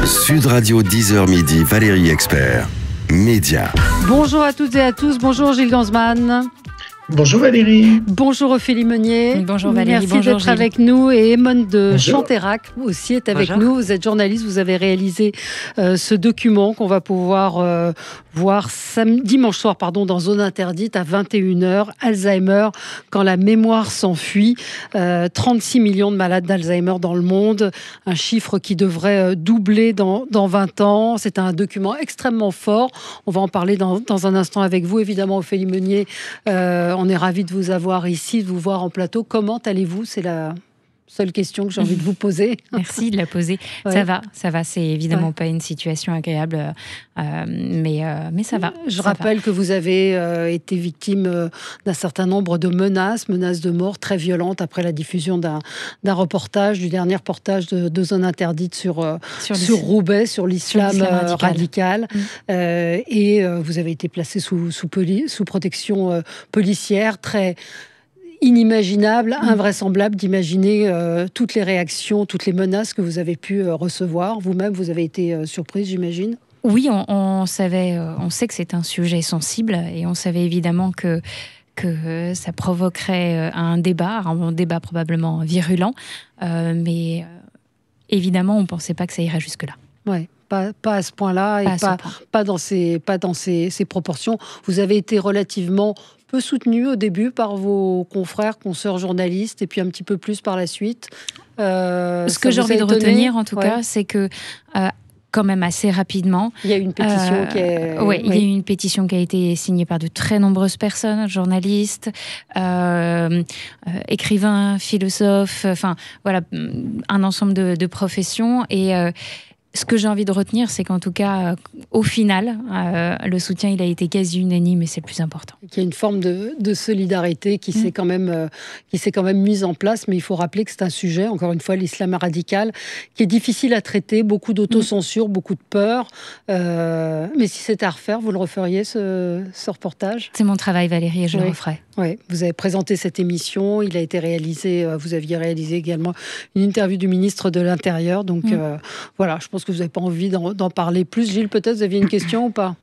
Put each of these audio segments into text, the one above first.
Sud Radio 10h midi, Valérie Expert. Média. Bonjour à toutes et à tous, bonjour Gilles Gansman. Bonjour Valérie. Bonjour Ophélie Meunier. Bonjour Valérie. Merci d'être avec nous. Et Emone de Bonjour. Chanterac aussi est avec nous. Vous êtes journaliste, vous avez réalisé ce document qu'on va pouvoir voir dimanche soir dans Zone Interdite à 21h. Alzheimer, quand la mémoire s'enfuit. 36 millions de malades d'Alzheimer dans le monde. Un chiffre qui devrait doubler dans 20 ans. C'est un document extrêmement fort. On va en parler dans un instant avec vous. Évidemment, Ophélie Meunier, on est ravis de vous avoir ici, de vous voir en plateau. Comment allez-vous ? C'est la seule question que j'ai envie de vous poser. Merci de la poser. Ouais. Ça va. C'est évidemment pas une situation agréable, mais ça va. Je rappelle que vous avez été victime d'un certain nombre de menaces de mort très violentes après la diffusion d'un reportage, du dernier reportage de Zone Interdite sur Roubaix, sur l'islam radical. Et vous avez été placé sous protection policière, très inimaginable, invraisemblable d'imaginer toutes les réactions, toutes les menaces que vous avez pu recevoir. Vous-même, vous avez été surprise, j'imagine. Oui, on sait que c'est un sujet sensible et on savait évidemment que ça provoquerait un débat probablement virulent, mais évidemment, on ne pensait pas que ça irait jusque-là. Ouais. Pas à ce point-là et pas dans ces proportions. Vous avez été relativement peu soutenu au début par vos confrères, consoeurs journalistes, et puis un petit peu plus par la suite. Ce que j'ai envie de retenir, en tout cas, c'est que quand même assez rapidement. Il y a une pétition qui est... il y a eu une pétition qui a été signée par de très nombreuses personnes, journalistes, écrivains, philosophes, un ensemble de professions. Et ce que j'ai envie de retenir, c'est qu'en tout cas, au final, le soutien, il a été quasi unanime et c'est le plus important. Il y a une forme de solidarité qui s'est quand même mise en place, mais il faut rappeler que c'est un sujet, encore une fois, l'islam radical, qui est difficile à traiter, beaucoup d'autocensure, beaucoup de peur. Mais si c'était à refaire, vous le referiez, ce reportage ? C'est mon travail, Valérie, et je le referai. Oui, vous avez présenté cette émission, il a été réalisé, vous aviez réalisé également une interview du ministre de l'Intérieur, donc voilà, je pense que vous n'avez pas envie d'en parler plus. Gilles, peut-être, vous aviez une question ou pas ?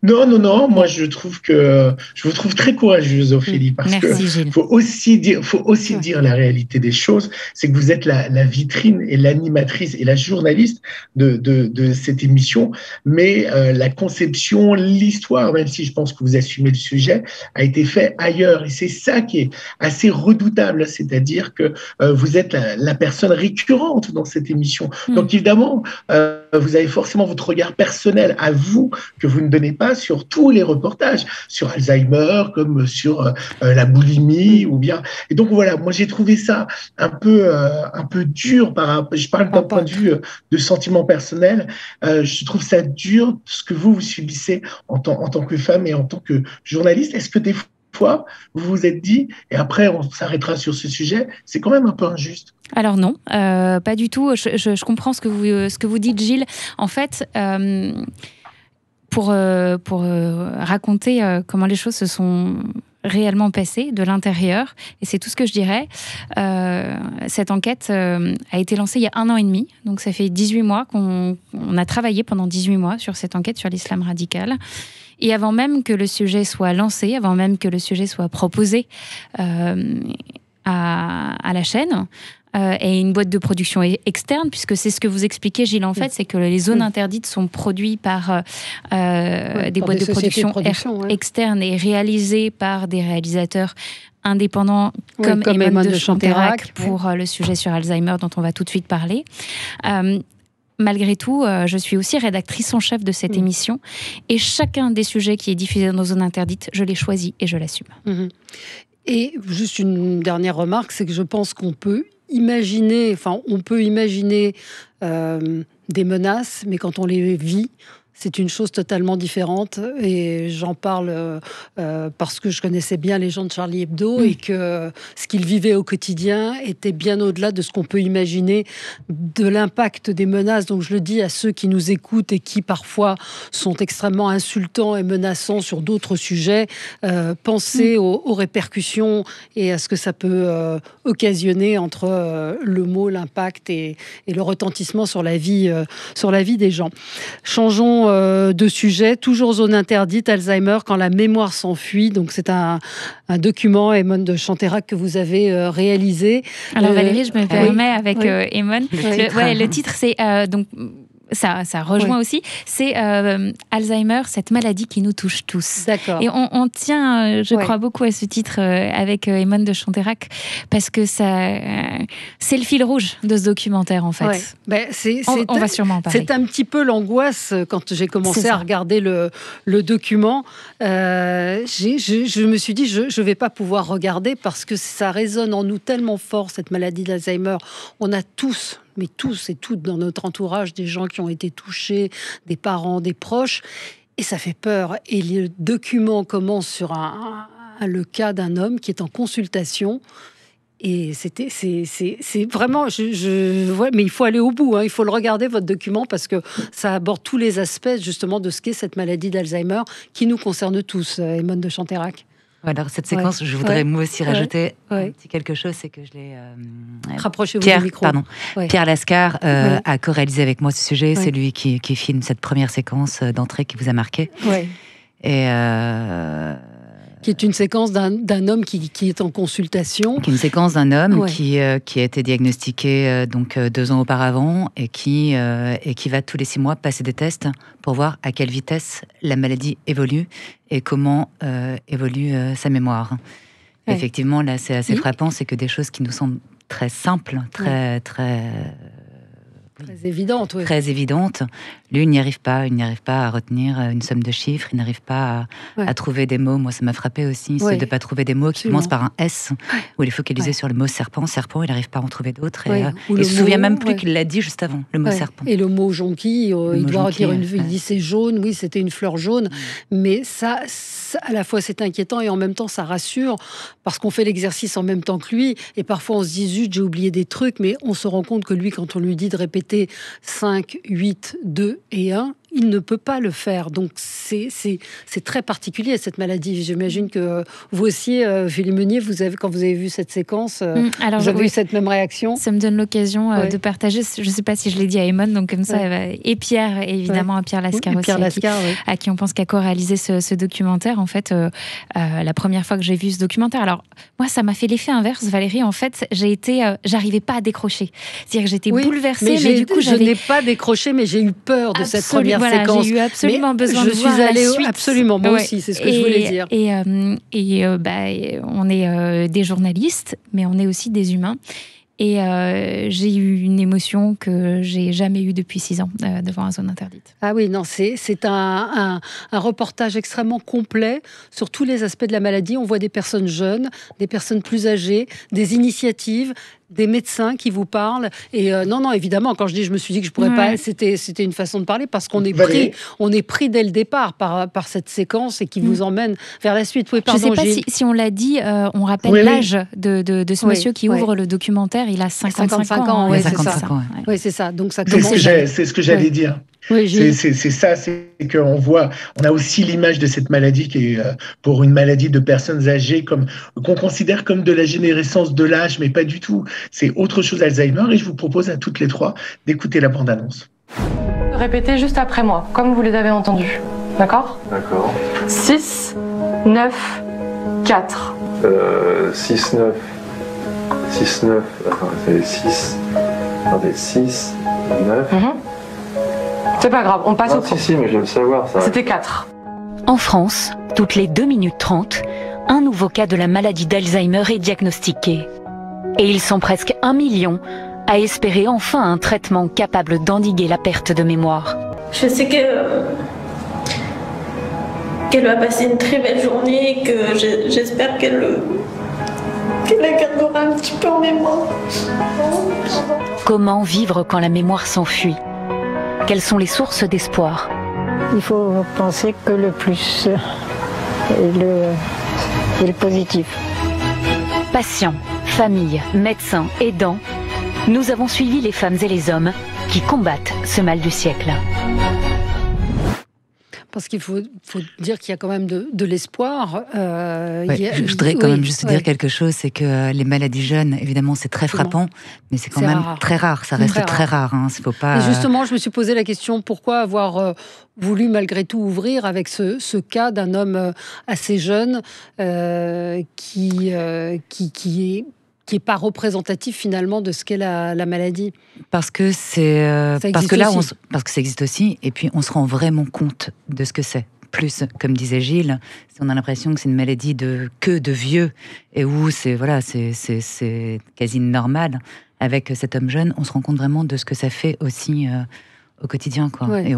Non. Moi, je vous trouve très courageuse, Ophélie, parce qu'il faut aussi dire la réalité des choses. C'est que vous êtes la vitrine et l'animatrice et la journaliste de cette émission, mais la conception, l'histoire, même si je pense que vous assumez le sujet, a été fait ailleurs. Et c'est ça qui est assez redoutable, c'est-à-dire que vous êtes la personne récurrente dans cette émission. Donc, évidemment, vous avez forcément votre regard personnel à vous que vous ne donnez pas sur tous les reportages, sur Alzheimer, comme sur la boulimie, ou bien. Et donc voilà, moi j'ai trouvé ça un peu dur. Je parle d'un point de vue de sentiment personnel. Je trouve ça dur ce que vous subissez en tant que femme et en tant que journaliste. Est-ce que des fois vous vous êtes dit, et après on s'arrêtera sur ce sujet, c'est quand même un peu injuste? Alors non, pas du tout. Je comprends ce que vous dites, Gilles. En fait, pour raconter comment les choses se sont réellement passées de l'intérieur, et c'est tout ce que je dirais, cette enquête a été lancée il y a 1 an et demi, donc ça fait 18 mois qu'on a travaillé pendant 18 mois sur cette enquête sur l'islam radical. Et avant même que le sujet soit lancé, avant même que le sujet soit proposé à la chaîne, et une boîte de production externe, puisque c'est ce que vous expliquez, Gilles, en fait, c'est que les zones interdites sont produites par des boîtes de production externes et réalisées par des réalisateurs indépendants comme Emone de Chanterac pour le sujet sur Alzheimer dont on va tout de suite parler. Malgré tout, je suis aussi rédactrice en chef de cette émission et chacun des sujets qui est diffusé dans nos zones interdites, je l'ai choisi et je l'assume. Et juste une dernière remarque, c'est que je pense qu'on peut imaginer des menaces, mais quand on les vit, c'est une chose totalement différente. Et j'en parle parce que je connaissais bien les gens de Charlie Hebdo et que ce qu'ils vivaient au quotidien était bien au-delà de ce qu'on peut imaginer de l'impact des menaces. Donc je le dis à ceux qui nous écoutent et qui parfois sont extrêmement insultants et menaçants sur d'autres sujets, pensez aux répercussions et à ce que ça peut occasionner entre le mot, l'impact et le retentissement sur la vie des gens. Changeons de sujet, toujours zone interdite, Alzheimer, quand la mémoire s'enfuit. Donc c'est un document, Emone de Chanteyrac, que vous avez réalisé. Alors Valérie, je me permets avec Emone. Le titre, c'est donc... Ça rejoint aussi, c'est Alzheimer, cette maladie qui nous touche tous. D'accord. Et on tient, je crois beaucoup à ce titre avec Emone de Chanteyrac, parce que c'est le fil rouge de ce documentaire, en fait. Ouais. On va sûrement en parler. C'est un petit peu l'angoisse quand j'ai commencé à regarder le document. Je me suis dit, je ne vais pas pouvoir regarder parce que ça résonne en nous tellement fort, cette maladie d'Alzheimer. On a tous et toutes dans notre entourage, des gens qui ont été touchés, des parents, des proches, et ça fait peur. Et le document commence sur le cas d'un homme qui est en consultation. Et c'est vraiment, mais il faut aller au bout, il faut le regarder, votre document, parce que ça aborde tous les aspects justement de ce qu'est cette maladie d'Alzheimer qui nous concerne tous, Emone de Chanteyrac. Alors cette séquence, je voudrais moi aussi rajouter un petit quelque chose, c'est que je l'ai... Rapprochez-vous du micro. Pierre Lascar a co-réalisé avec moi ce sujet, c'est lui qui filme cette première séquence d'entrée qui vous a marqué. Et... qui est une séquence d'un homme qui est en consultation. Une séquence d'un homme qui a été diagnostiqué 2 ans auparavant et qui va tous les 6 mois passer des tests pour voir à quelle vitesse la maladie évolue et comment évolue sa mémoire. Ouais. Effectivement, là, c'est assez frappant, c'est que des choses qui nous semblent très simples, très évidente. Très évidente. Lui, il n'y arrive pas à retenir une somme de chiffres, il n'arrive pas à trouver des mots. Moi, ça m'a frappé aussi, c'est de ne pas trouver des mots qui commencent par un S, où il est focalisé sur le mot serpent, il n'arrive pas à en trouver d'autres. Et il ne se souvient même plus qu'il l'a dit juste avant, le mot serpent. Et le mot jonquille, il doit retenir il dit c'est jaune, oui, c'était une fleur jaune, mais ça, à la fois c'est inquiétant et en même temps ça rassure, parce qu'on fait l'exercice en même temps que lui, et parfois on se dit zut, j'ai oublié des trucs, mais on se rend compte que lui, quand on lui dit de répéter 5, 8, 2 et 1, il ne peut pas le faire. Donc c'est très particulier cette maladie. J'imagine que vous aussi, Philippe Meunier, quand vous avez vu cette séquence, vous avez eu cette même réaction. Ça me donne l'occasion de partager. Je ne sais pas si je l'ai dit à Emone, donc comme ça, et Pierre, évidemment, à Pierre Lascar aussi, à qui on pense qu'a co-réalisé ce documentaire. En fait, la première fois que j'ai vu ce documentaire, alors moi, ça m'a fait l'effet inverse, Valérie. En fait, j'arrivais pas à décrocher. C'est-à-dire que j'étais bouleversée, mais du coup, je n'ai pas décroché, mais j'ai eu peur de cette première séquence. J'ai eu absolument besoin de voir la suite. Absolument, moi aussi, c'est ce que je voulais dire. On est des journalistes, mais on est aussi des humains. Et j'ai eu une émotion que j'ai jamais eue depuis 6 ans devant un zone interdite. Ah oui, non, c'est un reportage extrêmement complet sur tous les aspects de la maladie. On voit des personnes jeunes, des personnes plus âgées, des initiatives, des médecins qui vous parlent. Et non, évidemment, quand je me suis dit que je pourrais pas, c'était une façon de parler, parce qu'on est pris dès le départ par cette séquence et qui vous emmène vers la suite. Oui, pardon, je ne sais pas si on l'a dit, on rappelle l'âge de ce monsieur qui ouvre le documentaire. Il a 55 ans. Oui, c'est ça. Oui, c'est ça. Donc ça commence. C'est ce que j'allais dire. Oui, c'est ça, c'est qu'on voit, on a aussi l'image de cette maladie qui est pour une maladie de personnes âgées qu'on considère comme de la générescence de l'âge, mais pas du tout. C'est autre chose, Alzheimer, et je vous propose à toutes les 3 d'écouter la bande-annonce. Répétez juste après moi, comme vous les avez entendus. D'accord ? D'accord. 6, 9, 4. 6, 9. 6, 9. Attends, c'est 6. Attendez, 6, 9. C'est pas grave, on passe au Si, mais je vais le savoir, ça. C'était 4. En France, toutes les 2 minutes 30, un nouveau cas de la maladie d'Alzheimer est diagnostiqué. Et ils sont presque 1 million à espérer enfin un traitement capable d'endiguer la perte de mémoire. Je sais qu'elle va passer une très belle journée et que j'espère qu'elle la gardera un petit peu en mémoire. Comment vivre quand la mémoire s'enfuit ? Quelles sont les sources d'espoir ? il faut penser que le plus et le positif. Patients, familles, médecins, aidants, nous avons suivi les femmes et les hommes qui combattent ce mal du siècle. Parce qu'il faut dire qu'il y a quand même de l'espoir. Je voudrais quand même juste dire quelque chose, c'est que les maladies jeunes, évidemment, c'est très frappant, mais c'est quand même très rare. Ça reste très rare. Hein. Faut pas... Et justement, je me suis posé la question, pourquoi avoir voulu malgré tout ouvrir avec ce cas d'un homme assez jeune qui est pas représentatif finalement de ce qu'est la maladie. Parce que ça existe aussi, et puis on se rend vraiment compte de ce que c'est. Plus, comme disait Gilles, on a l'impression que c'est une maladie de vieux, et où c'est quasi normal. Avec cet homme jeune, on se rend compte vraiment de ce que ça fait aussi au quotidien, quoi. Ouais.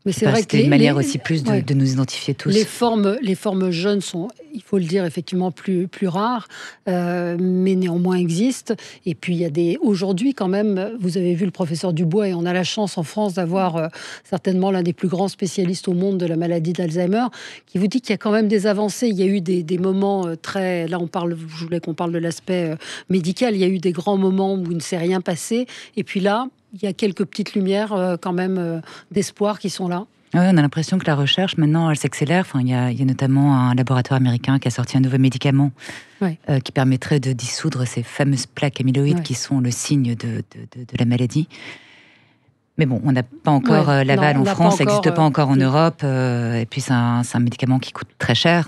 Mais c'est vrai que une manière aussi plus de nous identifier tous. Les formes jeunes sont, il faut le dire, effectivement plus rares, mais néanmoins existent. Et puis il y a aujourd'hui quand même, vous avez vu le professeur Dubois, et on a la chance en France d'avoir certainement l'un des plus grands spécialistes au monde de la maladie d'Alzheimer, qui vous dit qu'il y a quand même des avancées. Il y a eu des moments très... Là, je voulais qu'on parle de l'aspect médical. Il y a eu des grands moments où il ne s'est rien passé. Et puis là, il y a quelques petites lumières quand même d'espoir qui sont là. Ouais, on a l'impression que la recherche, maintenant, elle s'accélère. Enfin, il y a notamment un laboratoire américain qui a sorti un nouveau médicament qui permettrait de dissoudre ces fameuses plaques amyloïdes qui sont le signe de la maladie. Mais bon, on n'a pas encore l'aval en France, ça n'existe pas encore en Europe. Et puis, c'est un médicament qui coûte très cher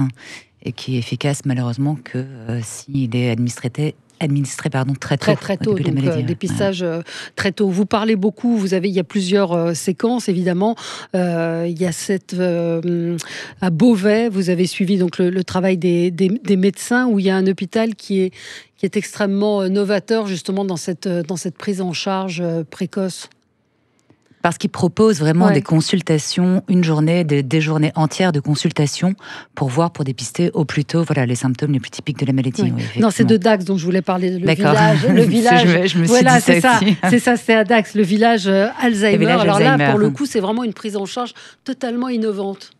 et qui est efficace, malheureusement, que s'il est administré très tôt, donc dépistage très tôt. Vous parlez beaucoup, il y a plusieurs séquences, évidemment. Il y a à Beauvais, vous avez suivi donc le travail des médecins, où il y a un hôpital qui est extrêmement novateur, justement, dans cette prise en charge précoce. Parce qu'ils proposent vraiment des consultations, une journée, des journées entières de consultations pour dépister au plus tôt les symptômes les plus typiques de la maladie. Oui. Non, c'est de Dax dont je voulais parler. Le village. je me suis dit c'est ça. aussi. C'est ça, c'est à Dax, le village Alzheimer. Alors là, pour le coup, c'est vraiment une prise en charge totalement innovante.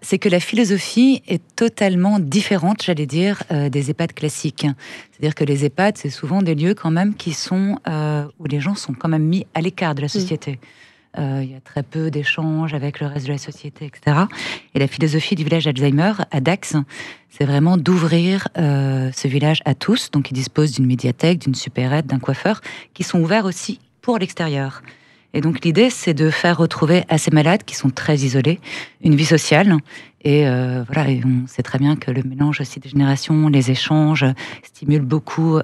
C'est que la philosophie est totalement différente, j'allais dire, des EHPAD classiques. C'est-à-dire que les EHPAD, c'est souvent des lieux quand même qui sont où les gens sont quand même mis à l'écart de la société. Il y a très peu d'échanges avec le reste de la société, etc. Et la philosophie du village Alzheimer à Dax, c'est vraiment d'ouvrir ce village à tous. Donc, ils disposent d'une médiathèque, d'une supérette, d'un coiffeur, qui sont ouverts aussi pour l'extérieur. Et donc l'idée, c'est de faire retrouver à ces malades qui sont très isolés une vie sociale. Et et on sait très bien que le mélange aussi des générations, les échanges, stimule beaucoup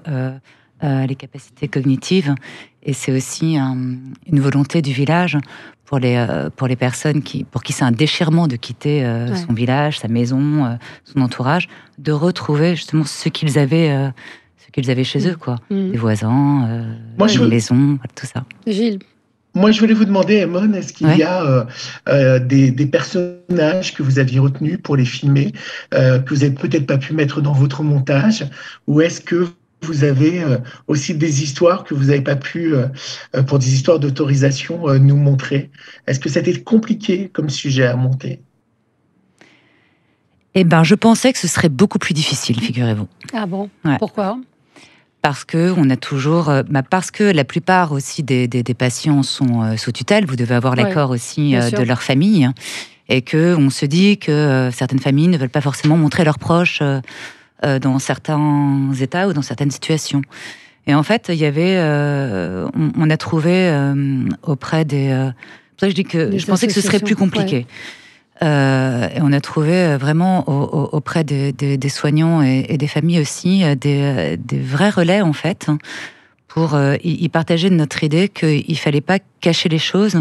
les capacités cognitives. Et c'est aussi une volonté du village pour les personnes pour qui c'est un déchirement de quitter son village, sa maison, son entourage, de retrouver justement ce qu'ils avaient chez eux, quoi. Des voisins, une maison, tout ça. Gilles. Moi, je voulais vous demander, Emone, est-ce qu'il y a des personnages que vous aviez retenus pour les filmer, que vous n'avez peut-être pas pu mettre dans votre montage, ou est-ce que vous avez aussi des histoires que vous n'avez pas pu, pour des histoires d'autorisation, nous montrer? Est-ce que c'était compliqué comme sujet à monter? Je pensais que ce serait beaucoup plus difficile, figurez-vous. Ah bon? Pourquoi? Parce que on a toujours, parce que la plupart aussi des patients sont sous tutelle. Vous devez avoir l'accord aussi de leur famille, et que on se dit que certaines familles ne veulent pas forcément montrer leurs proches dans certains états ou dans certaines situations. Et en fait, il y avait, on a trouvé auprès des. C'est pour ça que je dis que je pensais que ce serait plus compliqué. Et on a trouvé vraiment auprès des soignants et des familles aussi des vrais relais, en fait, pour y partager notre idée qu'il ne fallait pas cacher les choses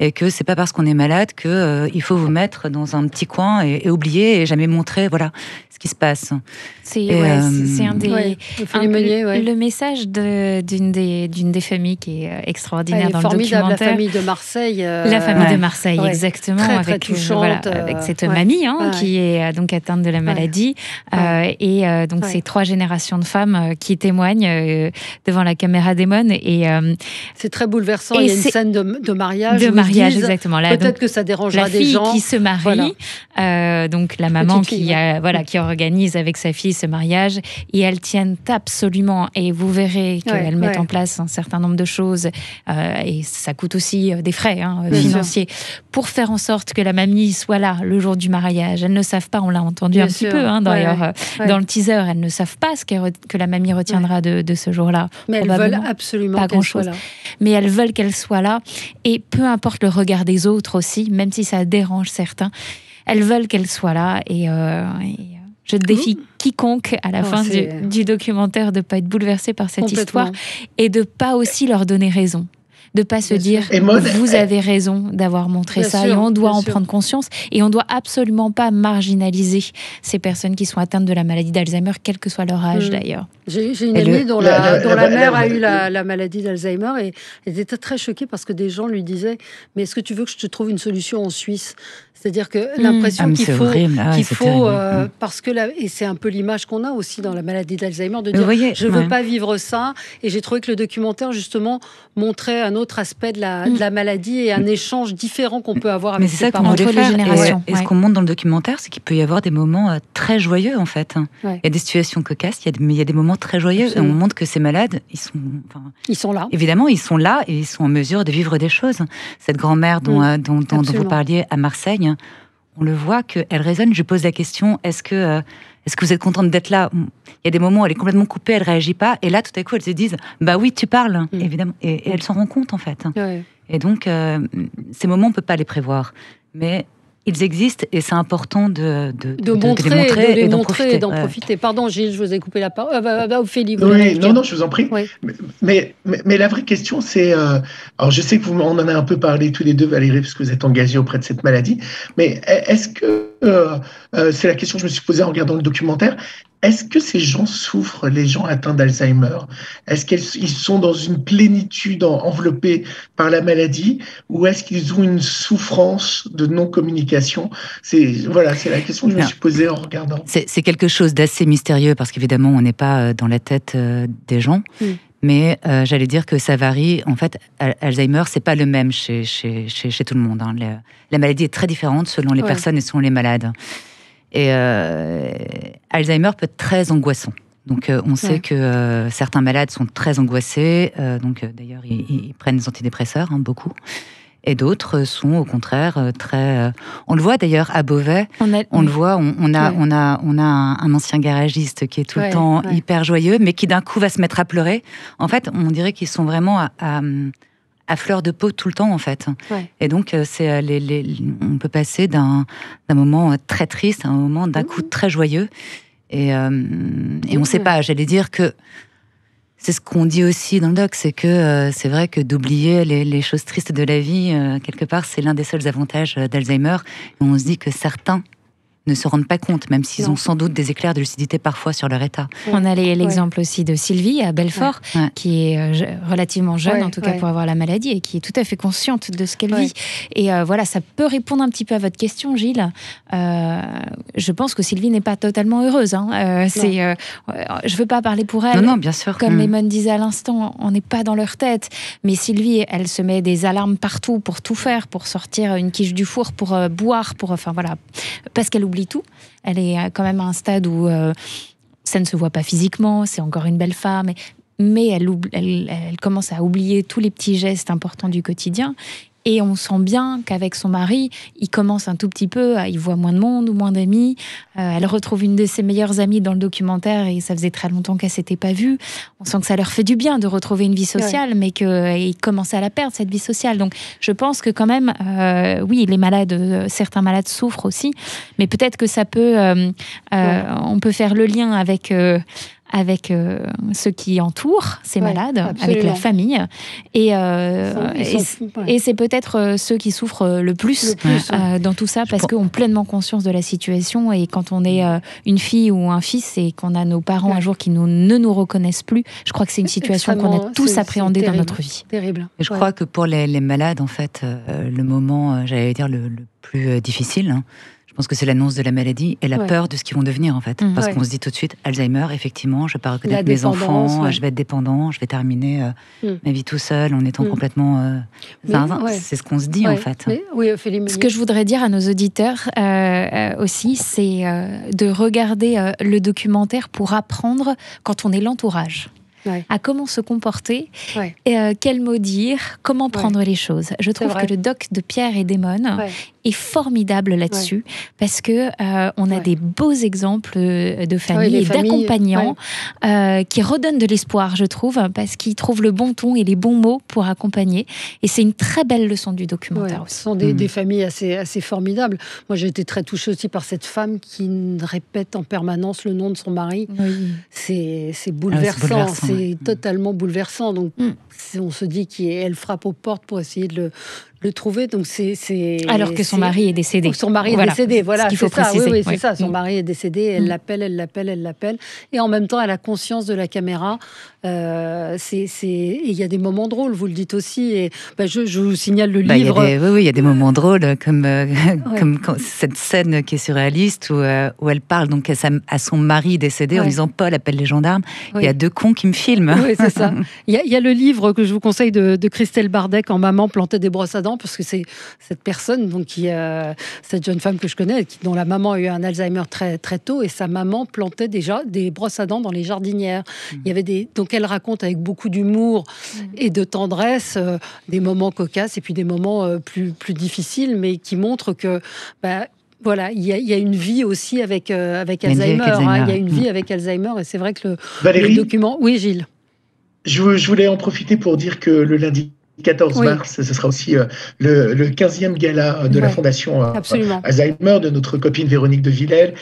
et que c'est pas parce qu'on est malade qu'il faut vous mettre dans un petit coin et oublier et jamais montrer ce qui se passe. C'est un des le message d'une des familles qui est extraordinaire dans le documentaire. La famille de Marseille. La famille de Marseille, exactement, très touchante, avec cette mamie qui est donc atteinte de la maladie et donc ces 3 générations de femmes qui témoignent devant la caméra caméra démon. Et c'est très bouleversant. Il y a une scène de mariage. De mariage, exactement. Là, peut-être que ça dérangera des gens. La fille qui se marie, donc la maman qui organise avec sa fille ce mariage, et elles tiennent absolument. Et vous verrez qu'elles mettent en place un certain nombre de choses, et ça coûte aussi des frais financiers pour faire en sorte que la mamie soit là le jour du mariage. Elles ne savent pas, on l'a entendu un petit peu d'ailleurs dans le teaser, elles ne savent pas ce que la mamie retiendra de ce jour-là. Mais elles veulent absolument pas grand-chose. Mais elles veulent qu'elle soit là, et peu importe le regard des autres aussi, même si ça dérange certains, elles veulent qu'elle soit là. Et je défie quiconque à la fin du documentaire de ne pas être bouleversé par cette histoire et de ne pas aussi leur donner raison. De ne pas se dire vous avez raison d'avoir montré ça, et on doit en prendre conscience, et on ne doit absolument pas marginaliser ces personnes qui sont atteintes de la maladie d'Alzheimer, quel que soit leur âge d'ailleurs. J'ai une amie dont la mère a eu la maladie d'Alzheimer, et elle était très choquée parce que des gens lui disaient mais est-ce que tu veux que je te trouve une solution en Suisse? C'est-à-dire que l'impression qu'il faut parce que et c'est un peu l'image qu'on a aussi dans la maladie d'Alzheimer, de dire je veux pas vivre ça. Et j'ai trouvé que le documentaire justement montrait un autre aspect de la maladie et un échange différent qu'on peut avoir avec ses parents, entre les générations. Et ce qu'on montre dans le documentaire, c'est qu'il peut y avoir des moments très joyeux en fait. Il y a des situations cocasses, mais il y a des moments très joyeux. Et on montre que ces malades, ils sont là. Évidemment, ils sont là et ils sont en mesure de vivre des choses. Cette grand-mère dont vous parliez à Marseille, on le voit qu'elle raisonne. Je pose la question, est-ce que vous êtes contente d'être là? Il y a des moments où elle est complètement coupée, elle ne réagit pas. Et là, tout à coup, elles se disent, bah oui, tu parles, évidemment. Et elle s'en rend compte, en fait. Et donc, ces moments, on ne peut pas les prévoir. Mais ils existent, et c'est important de les montrer et d'en profiter. Pardon, Gilles, je vous ai coupé la parole. Ophélie, non, je vous en prie. Oui. Mais la vraie question, c'est... alors, je sais on en a un peu parlé tous les deux, Valérie, parce que vous êtes engagée auprès de cette maladie. Mais est-ce que... c'est la question que je me suis posée en regardant le documentaire. Est-ce que ces gens souffrent, les gens atteints d'Alzheimer? Est-ce qu'ils sont dans une plénitude enveloppée par la maladie, ou est-ce qu'ils ont une souffrance de non-communication? C'est la question que je me suis posée en regardant. C'est quelque chose d'assez mystérieux, parce qu'évidemment, on n'est pas dans la tête des gens. Mais j'allais dire que ça varie. En fait, Alzheimer, c'est pas le même chez tout le monde. La maladie est très différente selon les personnes et selon les malades. Et Alzheimer peut être très angoissant. Donc, on sait que certains malades sont très angoissés. D'ailleurs, ils prennent des antidépresseurs, beaucoup. Et d'autres sont, au contraire, très... On le voit d'ailleurs à Beauvais. On le voit. On a un ancien garagiste qui est tout le temps hyper joyeux, mais qui d'un coup va se mettre à pleurer. En fait, on dirait qu'ils sont vraiment à fleur de peau tout le temps, en fait. Et donc, on peut passer d'un moment très triste à un moment d'un coup très joyeux. Et on ne sait pas, j'allais dire que c'est ce qu'on dit aussi dans le doc, c'est que c'est vrai que d'oublier les choses tristes de la vie, quelque part, c'est l'un des seuls avantages d'Alzheimer. Et on se dit que certains ne se rendent pas compte, même s'ils ont sans doute des éclairs de lucidité parfois sur leur état. On a l'exemple aussi de Sylvie à Belfort, qui est relativement jeune, en tout cas pour avoir la maladie, et qui est tout à fait consciente de ce qu'elle vit. Et ça peut répondre un petit peu à votre question, Gilles. Je pense que Sylvie n'est pas totalement heureuse. Je ne veux pas parler pour elle. Non, bien sûr. Comme Lemon disait à l'instant, on n'est pas dans leur tête. Mais Sylvie, elle se met des alarmes partout pour tout faire, pour sortir une quiche du four, pour boire, parce qu'elle oublie tout. Elle est quand même à un stade où ça ne se voit pas physiquement, c'est encore une belle femme, mais elle commence à oublier tous les petits gestes importants du quotidien. Et on sent bien qu'avec son mari, il commence un tout petit peu, il voit moins de monde ou moins d'amis. Elle retrouve une de ses meilleures amies dans le documentaire, et ça faisait très longtemps qu'elle ne s'était pas vue. On sent que ça leur fait du bien de retrouver une vie sociale, mais qu'ils commencent à la perdre, cette vie sociale. Donc je pense que quand même, les malades, certains malades souffrent aussi, mais peut-être que ça peut, on peut faire le lien avec ceux qui entourent ces malades, absolument. Avec la famille. Et c'est peut-être ceux qui souffrent le plus dans tout ça, parce qu'ils ont pleinement conscience de la situation. Et quand on est une fille ou un fils et qu'on a nos parents un jour qui ne nous reconnaissent plus, je crois que c'est une situation qu'on a tous appréhendée dans notre vie. Terrible. Et je crois que pour les malades, en fait, le moment, j'allais dire, le plus difficile, je pense que c'est l'annonce de la maladie et la peur de ce qu'ils vont devenir, en fait. Parce qu'on se dit tout de suite, Alzheimer, effectivement, je ne vais pas reconnaître mes enfants, je vais être dépendant, je vais terminer ma vie tout seul en étant complètement zinzin. C'est ce qu'on se dit, en fait. Ce que je voudrais dire à nos auditeurs aussi, c'est de regarder le documentaire pour apprendre quand on est l'entourage. À comment se comporter, quels mots dire, comment prendre les choses. Je trouve que le doc de Pierre et Démone est formidable là-dessus, parce que on a des beaux exemples de familles et d'accompagnants qui redonnent de l'espoir, je trouve, parce qu'ils trouvent le bon ton et les bons mots pour accompagner. Et c'est une très belle leçon du documentaire. Ce sont des familles assez formidables. Moi, j'ai été très touchée aussi par cette femme qui répète en permanence le nom de son mari. C'est bouleversant. C'est totalement bouleversant. Donc, on se dit qu'elle frappe aux portes pour essayer de le trouver. Donc alors que son mari est décédé. Son mari est décédé, voilà. Il faut préciser. Oui, c'est ça. Son mari est décédé. Elle l'appelle. Et en même temps, elle a conscience de la caméra. Il y a des moments drôles, vous le dites aussi. Et je vous signale le livre. Il y a des moments drôles, comme cette scène qui est surréaliste où elle parle donc à son mari décédé en disant Paul appelle les gendarmes. Il y a 2 cons qui me filment. Oui, c'est ça. Il y a le livre que je vous conseille de Christelle Bardec, Quand maman plantait des brosses à dents, parce que c'est cette personne, donc cette jeune femme que je connais, dont la maman a eu un Alzheimer très, très tôt, et sa maman plantait déjà des brosses à dents dans les jardinières. Il y avait donc elle raconte avec beaucoup d'humour et de tendresse des moments cocasses et puis des moments plus difficiles, mais qui montrent que voilà, il y a une vie aussi avec Alzheimer. Il y a une vie avec Alzheimer, et c'est vrai que le document... Oui, Gilles. Je voulais en profiter pour dire que le lundi 14 mars, ce sera aussi le 15e gala de la Fondation Alzheimer, de notre copine Véronique de Villèle.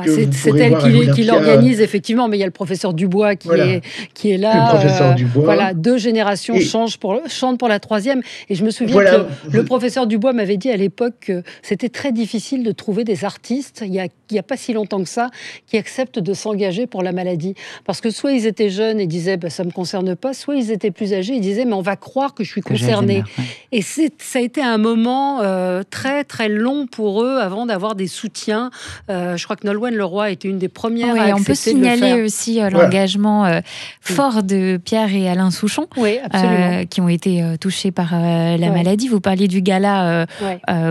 C'est elle qui l'organise, effectivement, mais il y a le professeur Dubois qui est là. Le professeur Dubois. Voilà, 2 générations chantent pour la 3e. Et je me souviens que le professeur Dubois m'avait dit à l'époque que c'était très difficile de trouver des artistes, il y a pas si longtemps que ça, qui acceptent de s'engager pour la maladie. Parce que soit ils étaient jeunes et disaient ça ne me concerne pas, soit ils étaient plus âgés et disaient mais on va croire que je suis concernée. Et ça a été un moment très très long pour eux avant d'avoir des soutiens. Je crois que Nolwenn Leroy était une des premières à accepter de le faire. On peut signaler aussi l'engagement fort de Pierre et Alain Souchon, qui ont été touchés par la maladie. Vous parliez du gala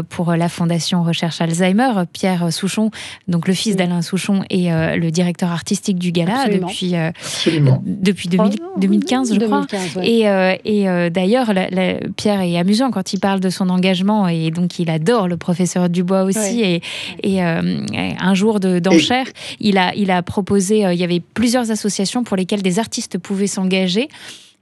pour la Fondation Recherche Alzheimer. Pierre Souchon, donc le fils d'Alain Souchon, est le directeur artistique du gala depuis 2015, je crois. Et d'ailleurs, Pierre est amusant quand il parle de son engagement, et donc il adore le professeur Dubois aussi. Et un jour d'enchère, il a proposé, il y avait plusieurs associations pour lesquelles des artistes pouvaient s'engager,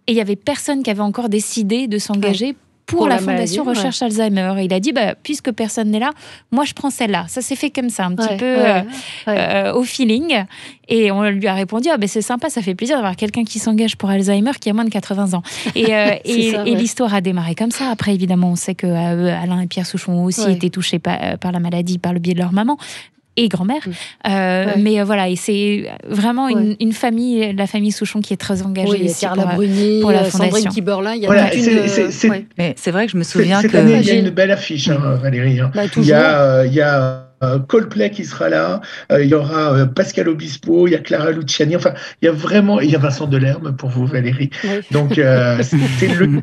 et il y avait personne qui avait encore décidé de s'engager pour la Fondation Recherche Alzheimer. Et il a dit, puisque personne n'est là, moi je prends celle-là. Ça s'est fait comme ça, un petit peu au feeling. Et on lui a répondu, c'est sympa, ça fait plaisir d'avoir quelqu'un qui s'engage pour Alzheimer qui a moins de 80 ans. Et l'histoire a démarré comme ça. Après, évidemment, on sait que Alain et Pierre Souchon ont aussi été touchés par la maladie par le biais de leur maman et grand-mère. Mais voilà, et c'est vraiment une famille, la famille Souchon, qui est très engagée ici pour la Fondation. Sandrine Kiberlin, il y a Mais c'est vrai que je me souviens cette année, il y a une belle affiche, Valérie. Il y a Coldplay qui sera là, il y aura Pascal Obispo, il y a Clara Luciani, enfin, il y a Vincent Delerme pour vous, Valérie. Donc, c'est le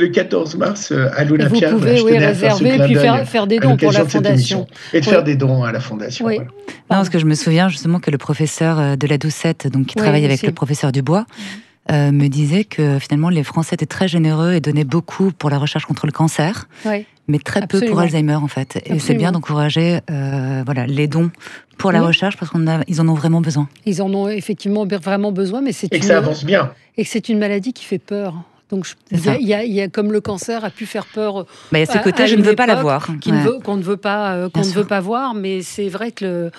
14 mars à l'Olympia. Vous pouvez réserver et puis faire des dons pour la Fondation. Et de faire des dons à la Fondation. Non, parce que je me souviens justement que le professeur de la Doucette, donc, qui travaille avec le professeur Dubois, me disait que finalement les Français étaient très généreux et donnaient beaucoup pour la recherche contre le cancer, mais très peu pour Alzheimer en fait. Et c'est bien d'encourager les dons pour la recherche, parce qu'ils en ont vraiment besoin. Ils en ont effectivement vraiment besoin, mais que ça avance bien. Et que c'est une maladie qui fait peur. Donc, il y a comme le cancer a pu faire peur. Il y a ce côté, je ne veux pas l'avoir. Qu'on ne veut pas voir, mais c'est vrai que,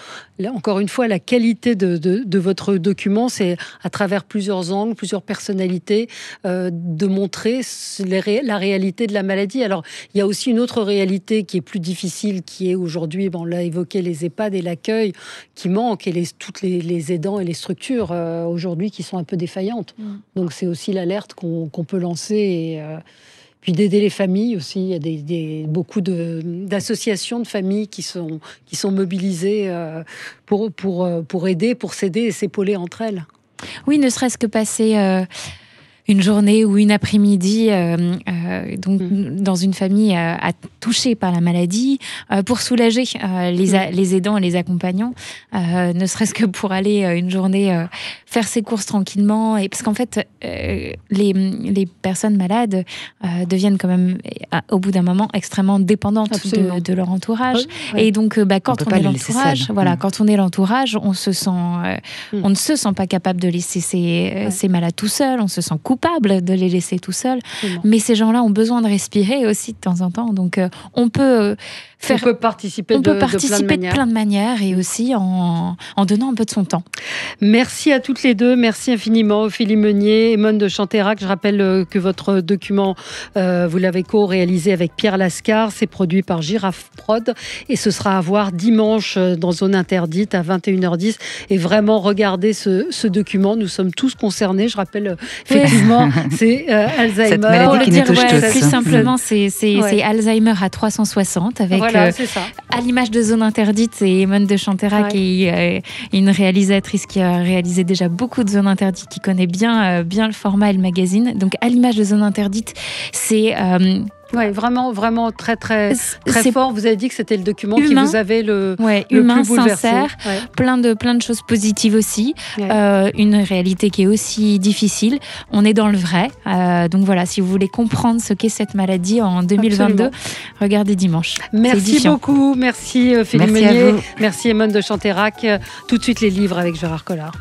encore une fois, la qualité de votre document, c'est à travers plusieurs angles, plusieurs personnalités, de montrer la réalité de la maladie. Alors, il y a aussi une autre réalité qui est plus difficile, qui est aujourd'hui, on l'a évoqué, les EHPAD et l'accueil qui manquent, et toutes les aidants et les structures aujourd'hui qui sont un peu défaillantes. Donc, c'est aussi l'alerte qu'on peut lancer Puis d'aider les familles aussi. Il y a beaucoup d'associations de familles qui sont mobilisées pour aider, pour s'aider et s'épauler entre elles. Oui, ne serait-ce que passer une journée ou une après-midi dans une famille touchée par la maladie, pour soulager les aidants et les accompagnants, ne serait-ce que pour aller une journée faire ses courses tranquillement. Et parce qu'en fait, les personnes malades deviennent quand même, au bout d'un moment, extrêmement dépendantes de leur entourage. Et donc, quand on est l'entourage, quand on est l'entourage, on ne se sent pas capable de laisser ces malades tout seuls, on se sent coupable de les laisser tout seuls. Mais ces gens-là ont besoin de respirer aussi de temps en temps. Donc, on peut participer de plein de manières et aussi en donnant un peu de son temps. Merci à toutes les deux. Merci infiniment, Ophélie Meunier, Emone de Chanteyrac. Je rappelle que votre document, vous l'avez co-réalisé avec Pierre Lascar. C'est produit par Girafe Prod et ce sera à voir dimanche dans Zone Interdite à 21h10. Et vraiment, regardez ce document. Nous sommes tous concernés. Je rappelle effectivement, c'est Alzheimer. Cette maladie qui nous touche tous. Plus simplement, c'est Alzheimer à 360 avec à l'image de Zone Interdite et Emone de Chanteyrac qui est une réalisatrice qui a réalisé déjà beaucoup de Zones Interdites, qui connaît bien le format et le magazine. Donc à l'image de Zone Interdite, c'est vraiment très fort. Vous avez dit que c'était le document humain, qui vous avait le humain, plus bouleversé. Sincère, plein de choses positives aussi. Une réalité qui est aussi difficile. On est dans le vrai. Donc voilà, si vous voulez comprendre ce qu'est cette maladie en 2022, regardez dimanche. Merci beaucoup. Merci Ophélie Meunier. Merci Emone de Chanteyrac. Tout de suite les livres avec Gérard Collard.